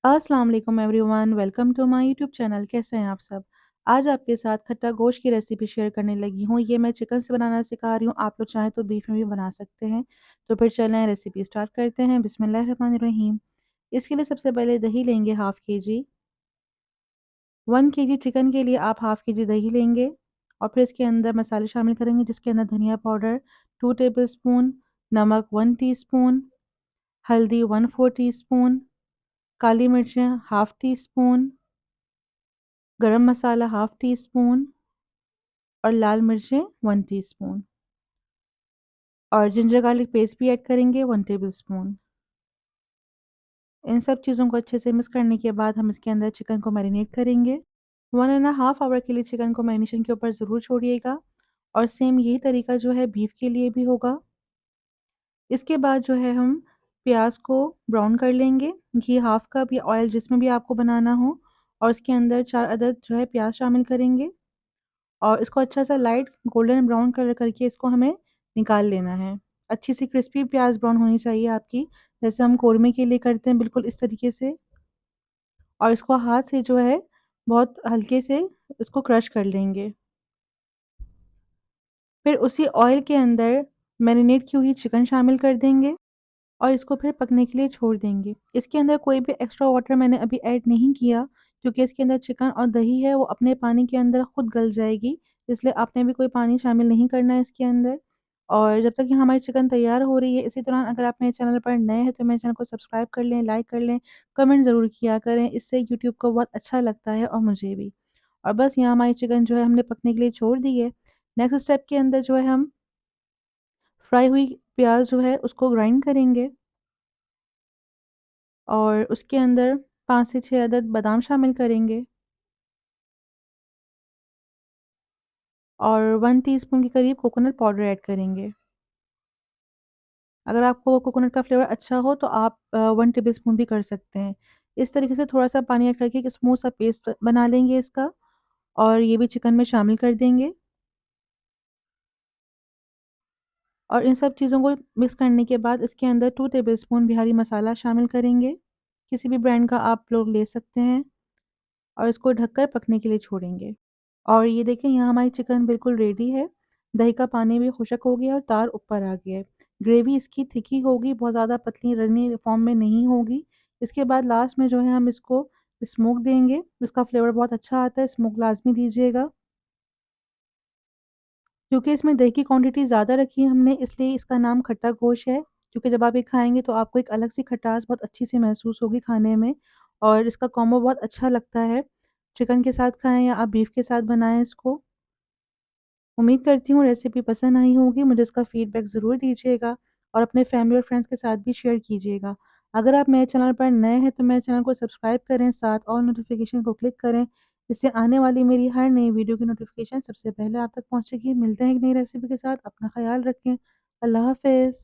अस्सलाम वालेकुम everyone, welcome to my YouTube channel. कैसे हैं आप सब? आज आपके साथ खट्टा गोश्त की रेसिपी शेयर करने लगी हूँ। ये मैं चिकन से बनाना सिखा रही हूँ, आप लोग चाहें तो बीफ में भी बना सकते हैं। तो फिर चलें रेसिपी स्टार्ट करते हैं। बिस्मिल्लाहिर्रहमानिर्रहीम। इसके लिए सबसे पहले दही लेंगे हाफ़ केजी। 1 केजी चिकन के लिए आप हाफ़ केजी दही लेंगे और फिर इसके अंदर मसाले शामिल करेंगे, जिसके अंदर धनिया पाउडर 2 टेबलस्पून, नमक 1 टीस्पून, हल्दी 1/4 टीस्पून, काली मिर्चें हाफ़ टी स्पून, गरम मसाला हाफ़ टी स्पून और लाल मिर्चें 1 टीस्पून और जिंजर गार्लिक पेस्ट भी ऐड करेंगे 1 टेबलस्पून। इन सब चीज़ों को अच्छे से मिक्स करने के बाद हम इसके अंदर चिकन को मैरिनेट करेंगे। 1 एंड अ हाफ़ आवर के लिए चिकन को मैरिनेशन के ऊपर ज़रूर छोड़िएगा और सेम यही तरीका जो है बीफ के लिए भी होगा। इसके बाद जो है हम प्याज को ब्राउन कर लेंगे। घी हाफ़ कप या ऑयल जिसमें भी आपको बनाना हो और इसके अंदर 4 अदद जो है प्याज शामिल करेंगे और इसको अच्छा सा लाइट गोल्डन ब्राउन कलर करके इसको हमें निकाल लेना है। अच्छी सी क्रिस्पी प्याज़ ब्राउन होनी चाहिए आपकी, जैसे हम कोरमा के लिए करते हैं बिल्कुल इस तरीके से। और इसको हाथ से जो है बहुत हल्के से इसको क्रश कर लेंगे। फिर उसी ऑयल के अंदर मैरिनेट की हुई चिकन शामिल कर देंगे और इसको फिर पकने के लिए छोड़ देंगे। इसके अंदर कोई भी एक्स्ट्रा वाटर मैंने अभी ऐड नहीं किया, क्योंकि इसके अंदर चिकन और दही है वो अपने पानी के अंदर खुद गल जाएगी, इसलिए आपने भी कोई पानी शामिल नहीं करना है इसके अंदर। और जब तक कि हमारी चिकन तैयार हो रही है, इसी दौरान अगर आप मेरे चैनल पर नए हैं तो मेरे चैनल को सब्सक्राइब कर लें, लाइक कर लें, कमेंट ज़रूर किया करें, इससे यूट्यूब को बहुत अच्छा लगता है और मुझे भी। और बस यहाँ हमारी चिकन जो है हमने पकने के लिए छोड़ दी है। नेक्स्ट स्टेप के अंदर जो है हम फ्राई हुई प्याज जो है उसको ग्राइंड करेंगे और उसके अंदर 5 से 6 अदद बादाम शामिल करेंगे और 1 टीस्पून के करीब कोकोनट पाउडर ऐड करेंगे। अगर आपको कोकोनट का फ्लेवर अच्छा हो तो आप 1 टेबलस्पून भी कर सकते हैं। इस तरीके से थोड़ा-सा पानी ऐड करके एक स्मूथ सा पेस्ट बना लेंगे इसका और ये भी चिकन में शामिल कर देंगे। और इन सब चीज़ों को मिक्स करने के बाद इसके अंदर 2 टेबलस्पून बिहारी मसाला शामिल करेंगे। किसी भी ब्रांड का आप लोग ले सकते हैं और इसको ढककर पकने के लिए छोड़ेंगे। और ये देखें यहाँ हमारी चिकन बिल्कुल रेडी है। दही का पानी भी खुशक हो गया और तार ऊपर आ गया है। ग्रेवी इसकी थिकी होगी, बहुत ज़्यादा पतली रनी फॉर्म में नहीं होगी। इसके बाद लास्ट में जो है हम इसको स्मोक देंगे, इसका फ्लेवर बहुत अच्छा आता है, स्मोक लाज़मी दीजिएगा। क्योंकि इसमें दही की क्वांटिटी ज़्यादा रखी है हमने, इसलिए इसका नाम खट्टा गोश्त है। क्योंकि जब आप ये खाएँगे तो आपको एक अलग सी खटास बहुत अच्छी सी महसूस होगी खाने में और इसका कॉम्बो बहुत अच्छा लगता है। चिकन के साथ खाएँ या आप बीफ के साथ बनाएँ इसको। उम्मीद करती हूँ रेसिपी पसंद आई होगी, मुझे इसका फीडबैक ज़रूर दीजिएगा और अपने फैमिली और फ्रेंड्स के साथ भी शेयर कीजिएगा। अगर आप मेरे चैनल पर नए हैं तो मेरे चैनल को सब्सक्राइब करें, साथ ऑल नोटिफिकेशन को क्लिक करें, इससे आने वाली मेरी हर नई वीडियो की नोटिफिकेशन सबसे पहले आप तक पहुँचेगी। मिलते हैं एक नई रेसिपी के साथ, अपना ख़्याल रखें। अल्लाह हाफ़िज़।